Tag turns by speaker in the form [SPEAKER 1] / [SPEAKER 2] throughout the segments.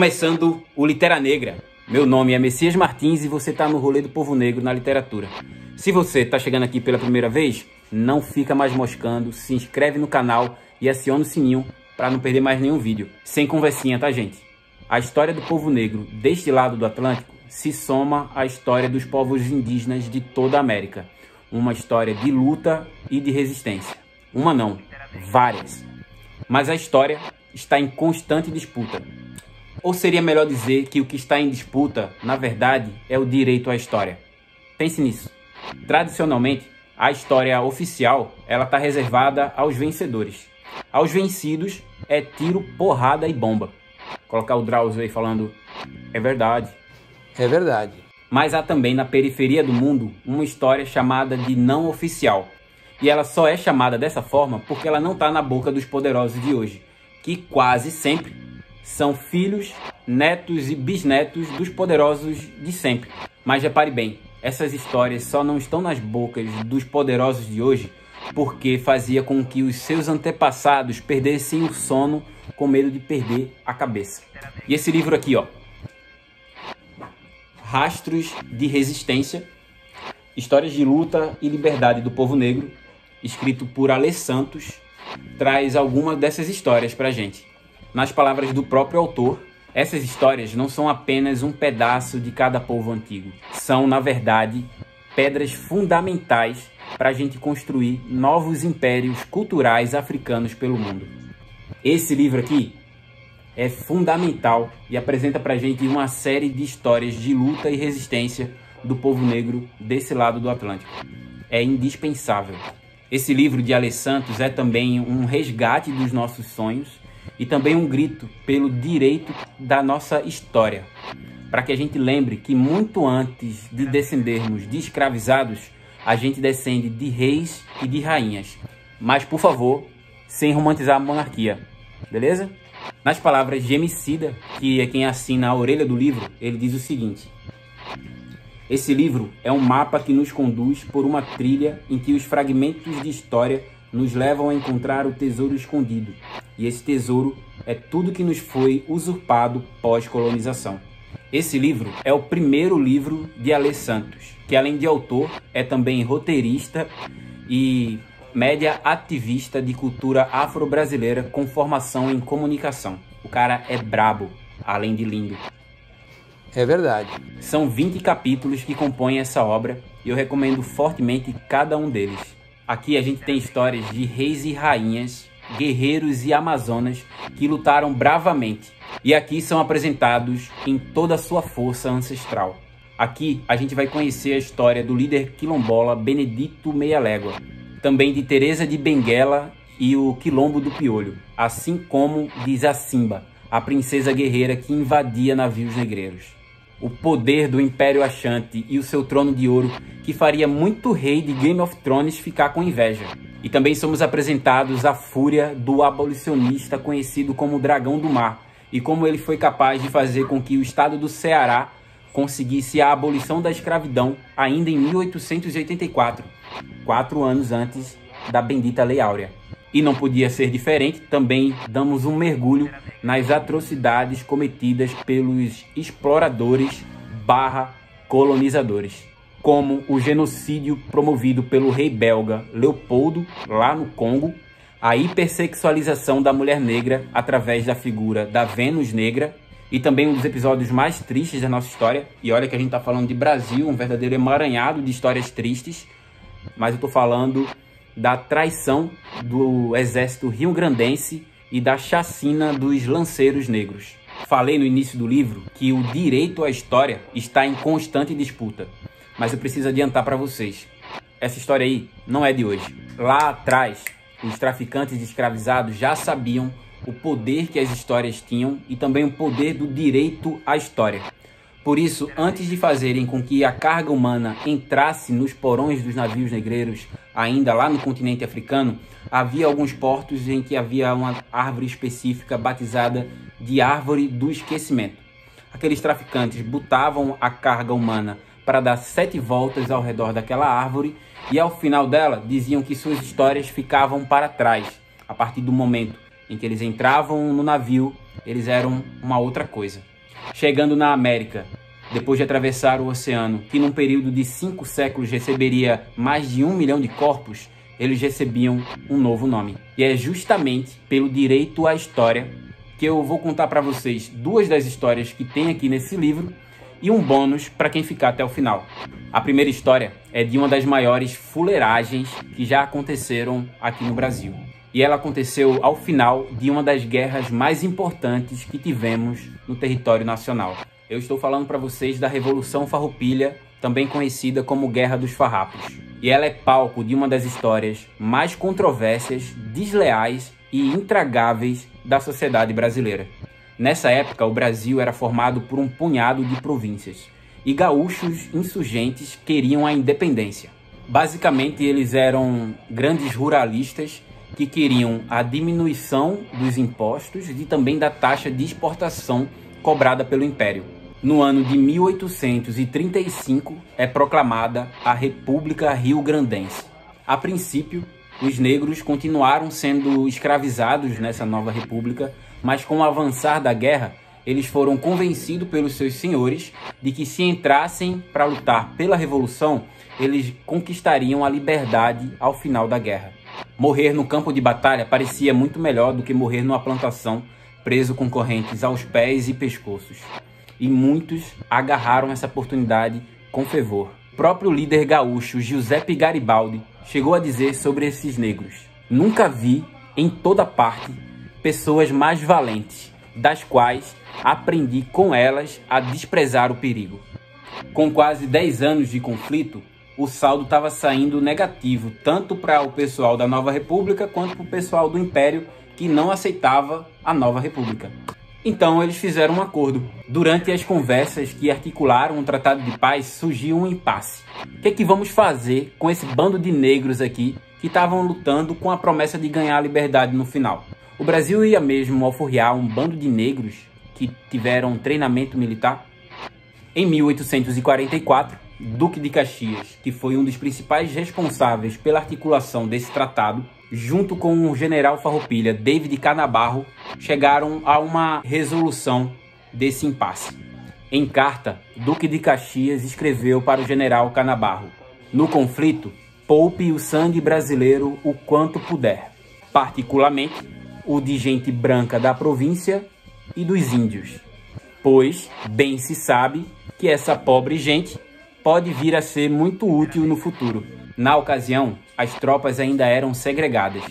[SPEAKER 1] Começando o Litera Negra. Meu nome é Messias Martins e você está no rolê do povo negro na literatura. Se você está chegando aqui pela primeira vez, não fica mais moscando, se inscreve no canal e aciona o sininho para não perder mais nenhum vídeo. Sem conversinha, tá, gente? A história do povo negro deste lado do Atlântico se soma à história dos povos indígenas de toda a América. Uma história de luta e de resistência. Uma não, várias. Mas a história está em constante disputa. Ou seria melhor dizer que o que está em disputa, na verdade, é o direito à história. Pense nisso. Tradicionalmente, a história oficial ela está reservada aos vencedores. Aos vencidos é tiro, porrada e bomba. Colocar o Drauzio aí falando, é verdade.
[SPEAKER 2] É verdade.
[SPEAKER 1] Mas há também na periferia do mundo uma história chamada de não oficial. E ela só é chamada dessa forma porque ela não está na boca dos poderosos de hoje, que quase sempre são filhos, netos e bisnetos dos poderosos de sempre. Mas repare bem, essas histórias só não estão nas bocas dos poderosos de hoje porque fazia com que os seus antepassados perdessem o sono com medo de perder a cabeça. E esse livro aqui, ó, Rastros de Resistência, Histórias de Luta e Liberdade do Povo Negro, escrito por Alê Santos, traz algumas dessas histórias pra gente. Nas palavras do próprio autor, essas histórias não são apenas um pedaço de cada povo antigo. São, na verdade, pedras fundamentais para a gente construir novos impérios culturais africanos pelo mundo. Esse livro aqui é fundamental e apresenta pra gente uma série de histórias de luta e resistência do povo negro desse lado do Atlântico. É indispensável. Esse livro de Alê Santos é também um resgate dos nossos sonhos e também um grito pelo direito da nossa história, para que a gente lembre que muito antes de descendermos de escravizados, a gente descende de reis e de rainhas. Mas, por favor, sem romantizar a monarquia, beleza? Nas palavras de Emicida, que é quem assina a orelha do livro, ele diz o seguinte: esse livro é um mapa que nos conduz por uma trilha em que os fragmentos de história nos levam a encontrar o tesouro escondido. E esse tesouro é tudo que nos foi usurpado pós-colonização. Esse livro é o primeiro livro de Alê Santos, que além de autor, é também roteirista e média ativista de cultura afro-brasileira com formação em comunicação. O cara é brabo, além de lindo.
[SPEAKER 2] É verdade.
[SPEAKER 1] São 20 capítulos que compõem essa obra e eu recomendo fortemente cada um deles. Aqui a gente tem histórias de reis e rainhas, guerreiros e amazonas que lutaram bravamente. E aqui são apresentados em toda a sua força ancestral. Aqui a gente vai conhecer a história do líder quilombola Benedito Meia Légua, também de Teresa de Benguela e o Quilombo do Piolho, assim como de Zacimba, a princesa guerreira que invadia navios negreiros. O poder do Império Achante e o seu trono de ouro que faria muito rei de Game of Thrones ficar com inveja. E também somos apresentados à fúria do abolicionista conhecido como Dragão do Mar e como ele foi capaz de fazer com que o estado do Ceará conseguisse a abolição da escravidão ainda em 1884, 4 anos antes da bendita Lei Áurea. E não podia ser diferente, também damos um mergulho nas atrocidades cometidas pelos exploradores / colonizadores, como o genocídio promovido pelo rei belga Leopoldo, lá no Congo, a hipersexualização da mulher negra através da figura da Vênus negra, e também um dos episódios mais tristes da nossa história. E olha que a gente está falando de Brasil, um verdadeiro emaranhado de histórias tristes, mas eu estou falando da traição do exército rio-grandense e da chacina dos lanceiros negros. Falei no início do livro que o direito à história está em constante disputa, mas eu preciso adiantar para vocês, essa história aí não é de hoje. Lá atrás, os traficantes de escravizados já sabiam o poder que as histórias tinham e também o poder do direito à história. Por isso, antes de fazerem com que a carga humana entrasse nos porões dos navios negreiros, ainda lá no continente africano, havia alguns portos em que havia uma árvore específica batizada de Árvore do Esquecimento. Aqueles traficantes botavam a carga humana para dar 7 voltas ao redor daquela árvore e ao final dela diziam que suas histórias ficavam para trás. A partir do momento em que eles entravam no navio, eles eram uma outra coisa. chegando na América, depois de atravessar o oceano, que num período de 5 séculos receberia mais de 1 milhão de corpos, eles recebiam um novo nome. E é justamente pelo direito à história que eu vou contar para vocês 2 das histórias que tem aqui nesse livro e um bônus para quem ficar até o final. A primeira história é de uma das maiores fuleiragens que já aconteceram aqui no Brasil. E ela aconteceu ao final de uma das guerras mais importantes que tivemos no território nacional. Eu estou falando para vocês da Revolução Farroupilha, também conhecida como Guerra dos Farrapos. E ela é palco de uma das histórias mais controversas, desleais e intragáveis da sociedade brasileira. Nessa época, o Brasil era formado por um punhado de províncias, e gaúchos insurgentes queriam a independência. Basicamente, eles eram grandes ruralistas que queriam a diminuição dos impostos e também da taxa de exportação cobrada pelo Império. No ano de 1835 é proclamada a República Rio-Grandense. A princípio, os negros continuaram sendo escravizados nessa nova república, mas com o avançar da guerra, eles foram convencidos pelos seus senhores de que se entrassem para lutar pela Revolução, eles conquistariam a liberdade ao final da guerra. Morrer no campo de batalha parecia muito melhor do que morrer numa plantação, preso com correntes aos pés e pescoços. E muitos agarraram essa oportunidade com fervor. O próprio líder gaúcho Giuseppe Garibaldi chegou a dizer sobre esses negros: "Nunca vi em toda parte pessoas mais valentes, das quais aprendi com elas a desprezar o perigo." Com quase 10 anos de conflito, o saldo estava saindo negativo, tanto para o pessoal da Nova República quanto para o pessoal do Império, que não aceitava a Nova República. Então eles fizeram um acordo. Durante as conversas que articularam um tratado de paz, surgiu um impasse. O que é que vamos fazer com esse bando de negros aqui que estavam lutando com a promessa de ganhar a liberdade no final? O Brasil ia mesmo alforriar um bando de negros que tiveram treinamento militar? Em 1844, Duque de Caxias, que foi um dos principais responsáveis pela articulação desse tratado, junto com o general Farroupilha, David Canabarro, chegaram a uma resolução desse impasse. Em carta, Duque de Caxias escreveu para o general Canabarro: "No conflito, poupe o sangue brasileiro o quanto puder, particularmente o de gente branca da província e dos índios, pois bem se sabe que essa pobre gente pode vir a ser muito útil no futuro." Na ocasião, as tropas ainda eram segregadas,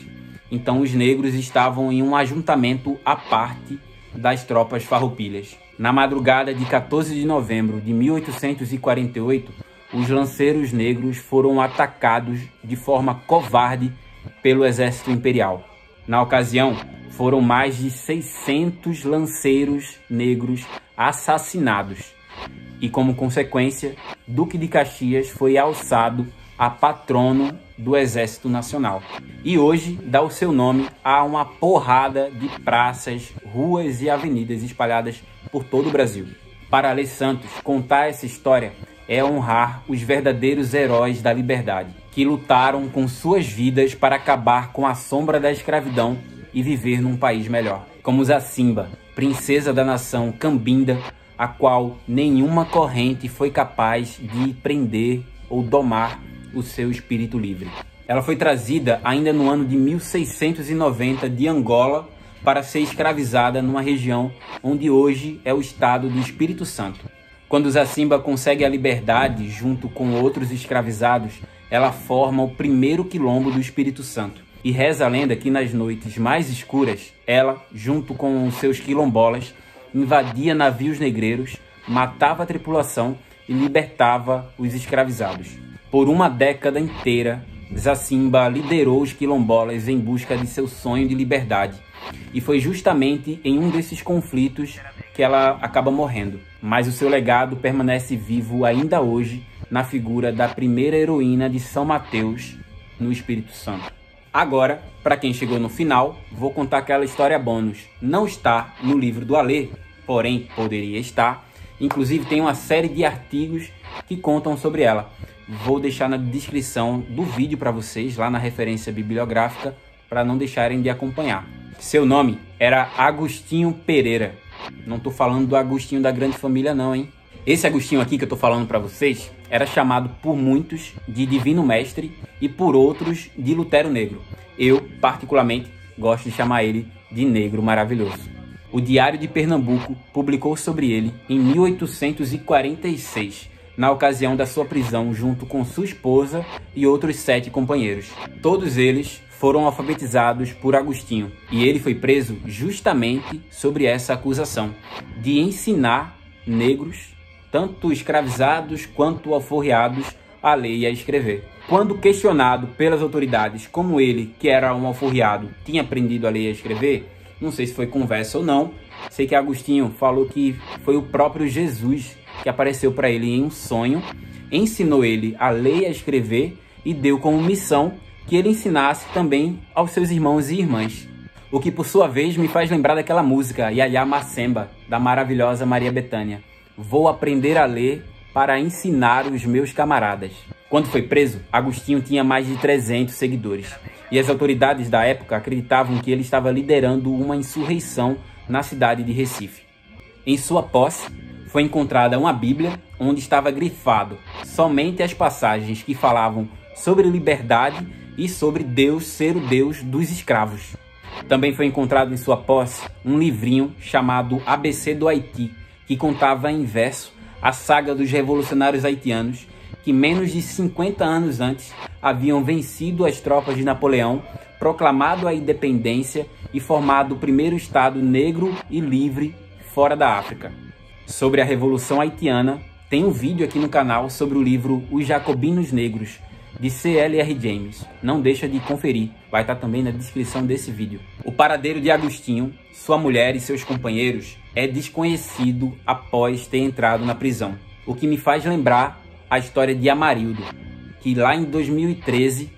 [SPEAKER 1] então os negros estavam em um ajuntamento à parte das tropas farroupilhas. Na madrugada de 14 de novembro de 1848, os lanceiros negros foram atacados de forma covarde pelo exército imperial. Na ocasião, foram mais de 600 lanceiros negros assassinados e, como consequência, Duque de Caxias foi alçado a patrono do Exército Nacional. E hoje dá o seu nome a uma porrada de praças, ruas e avenidas espalhadas por todo o Brasil. Para Alê Santos, contar essa história é honrar os verdadeiros heróis da liberdade, que lutaram com suas vidas para acabar com a sombra da escravidão e viver num país melhor. Como Zacimba, princesa da nação Cambinda, a qual nenhuma corrente foi capaz de prender ou domar o seu espírito livre. Ela foi trazida ainda no ano de 1690 de Angola para ser escravizada numa região onde hoje é o estado do Espírito Santo. Quando Zacimba consegue a liberdade junto com outros escravizados, ela forma o primeiro quilombo do Espírito Santo. E reza a lenda que nas noites mais escuras, ela, junto com os seus quilombolas, invadia navios negreiros, matava a tripulação e libertava os escravizados. Por uma década inteira, Zacimba liderou os quilombolas em busca de seu sonho de liberdade. E foi justamente em um desses conflitos que ela acaba morrendo. Mas o seu legado permanece vivo ainda hoje na figura da primeira heroína de São Mateus, no Espírito Santo. Agora, para quem chegou no final, vou contar aquela história bônus. Não está no livro do Alê, porém poderia estar. Inclusive tem uma série de artigos que contam sobre ela. Vou deixar na descrição do vídeo para vocês, lá na referência bibliográfica, para não deixarem de acompanhar. Seu nome era Agostinho Pereira Não tô falando do Agostinho da Grande Família não, hein? Esse Agostinho aqui que eu tô falando para vocês era chamado por muitos de Divino Mestre e por outros de Lutero Negro. Eu, particularmente, gosto de chamar ele de Negro Maravilhoso. O Diário de Pernambuco publicou sobre ele em 1846, na ocasião da sua prisão junto com sua esposa e outros 7 companheiros. Todos eles foram alfabetizados por Agostinho e ele foi preso justamente sobre essa acusação de ensinar negros, tanto escravizados quanto alforriados, a ler e a escrever. Quando questionado pelas autoridades como ele, que era um alforriado, tinha aprendido a ler e a escrever, não sei se foi conversa ou não, sei que Agostinho falou que foi o próprio Jesus que apareceu para ele em um sonho, ensinou ele a ler e a escrever e deu como missão que ele ensinasse também aos seus irmãos e irmãs. O que por sua vez me faz lembrar daquela música Yaya Macemba, da maravilhosa Maria Bethânia. Vou aprender a ler para ensinar os meus camaradas. Quando foi preso, Agostinho tinha mais de 300 seguidores. E as autoridades da época acreditavam que ele estava liderando uma insurreição na cidade de Recife. Em sua posse, foi encontrada uma Bíblia onde estava grifado somente as passagens que falavam sobre liberdade e sobre Deus ser o Deus dos escravos. Também foi encontrado em sua posse um livrinho chamado ABC do Haiti, que contava em verso a saga dos revolucionários haitianos que menos de 50 anos antes haviam vencido as tropas de Napoleão, proclamado a independência e formado o primeiro estado negro e livre fora da África. Sobre a Revolução Haitiana, tem um vídeo aqui no canal sobre o livro Os Jacobinos Negros, de C.L.R. James. Não deixa de conferir, vai estar também na descrição desse vídeo. O paradeiro de Agostinho, sua mulher e seus companheiros é desconhecido após ter entrado na prisão. O que me faz lembrar a história de Amarildo, que lá em 2013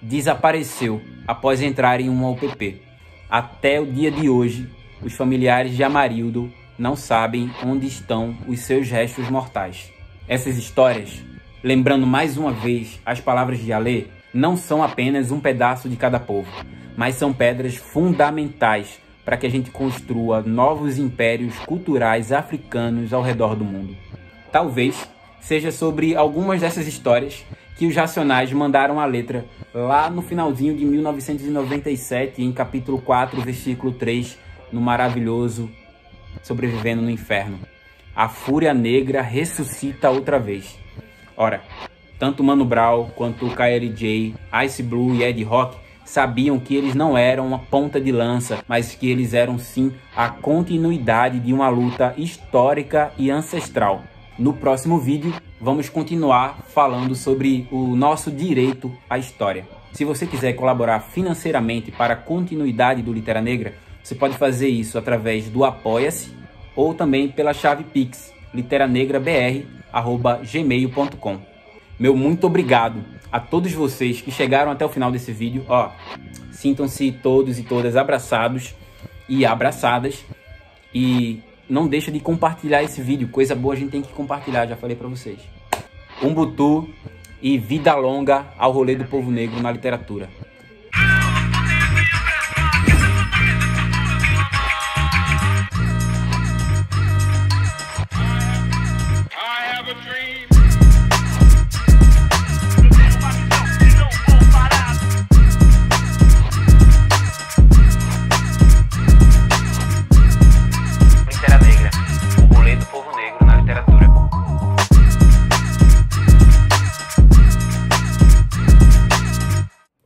[SPEAKER 1] desapareceu após entrar em uma UPP. Até o dia de hoje, os familiares de Amarildo não sabem onde estão os seus restos mortais. Essas histórias, lembrando mais uma vez as palavras de Alê, não são apenas um pedaço de cada povo, mas são pedras fundamentais para que a gente construa novos impérios culturais africanos ao redor do mundo. Talvez seja sobre algumas dessas histórias que os Racionais mandaram a letra lá no finalzinho de 1997, em capítulo 4, versículo 3, no maravilhoso Sobrevivendo no Inferno. A Fúria Negra ressuscita outra vez. Ora, tanto Mano Brown quanto o KLJ, Ice Blue e Ed Rock sabiam que eles não eram uma ponta de lança, mas que eles eram sim a continuidade de uma luta histórica e ancestral. No próximo vídeo, vamos continuar falando sobre o nosso direito à história. Se você quiser colaborar financeiramente para a continuidade do Litera Negra, você pode fazer isso através do Apoia-se ou também pela chave Pix, literanegrabr@gmail.com. Meu muito obrigado a todos vocês que chegaram até o final desse vídeo. Sintam-se todos e todas abraçados e abraçadas. E não deixa de compartilhar esse vídeo. Coisa boa a gente tem que compartilhar, já falei pra vocês. Umbutu e vida longa ao rolê do povo negro na literatura.